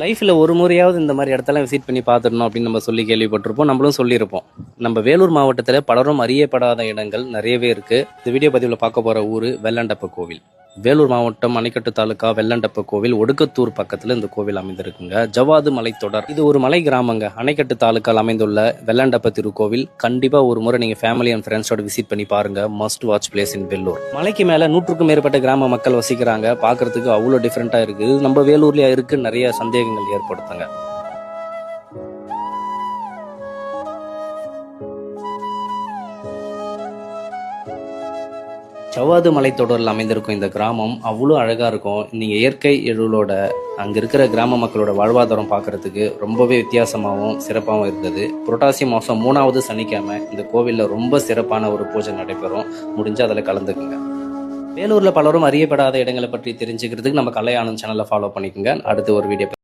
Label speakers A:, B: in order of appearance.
A: லைஃப்பில் ஒரு முறையாவது இந்த மாதிரி இடத்தெல்லாம் விசிட் பண்ணி பார்த்துடணும் அப்படின்னு நம்ம சொல்லி கேள்விப்பட்டிருப்போம், நம்மளும் சொல்லியிருப்போம். நம்ம வேலூர் மாவட்டத்தில் பலரும் அறியப்படாத இடங்கள் நிறையவே இருக்குது. இந்த வீடியோ பதிவில் பார்க்க போகிற ஊர் வெள்ளாண்டப்ப கோவில். வேலூர் மாவட்டம் அணைக்கட்டு தாலுக்கா வெள்ளாண்டப்ப கோவில் ஒடுக்கத்தூர் பக்கத்தில் இந்த கோவில் அமைந்திருக்குங்க. ஜவ்வாது மலைத்தொடர், இது ஒரு மலை கிராமங்க. அணைக்கட்டு தாலுக்கால் அமைந்துள்ள வெள்ளாண்டப்ப திருக்கோவில் கண்டிப்பாக ஒரு முறை நீங்கள் ஃபேமிலி அண்ட் ஃப்ரெண்ட்ஸோட விசிட் பண்ணி பாருங்க. Must watch place in Vellur. மலைக்கு மேலே 100க்கும் மேற்பட்ட கிராம மக்கள் வசிக்கிறாங்க. பார்க்கறதுக்கு அவ்வளோ டிஃப்ரெண்ட்டாக இருக்குது. நம்ம வேலூர்லேயே இருக்கு, நிறைய சந்தேகங்கள் ஏற்படுத்துங்க. ஜவ்வாது மலைத்தொடரில் அமைந்திருக்கும் இந்த கிராமம் அவ்வளோ அழகாக இருக்கும். நீங்கள் இயற்கை எழிலோட அங்கே இருக்கிற கிராம மக்களோட வாழ்வாதாரம் பார்க்குறதுக்கு ரொம்பவே வித்தியாசமாகவும் சிறப்பாகவும் இருந்தது. புரட்டாசி மாதம் 3வது சனிக்கிழமை இந்த கோவிலில் ரொம்ப சிறப்பான ஒரு பூஜை நடைபெறும். முடிஞ்சு அதில் கலந்துக்குங்க. வேலூரில் பலரும் அறியப்படாத இடங்களை பற்றி தெரிஞ்சுக்கிறதுக்கு நம்ம கலை ஆனந்த் சேனலை ஃபாலோ பண்ணிக்கோங்க. அடுத்து ஒரு வீடியோ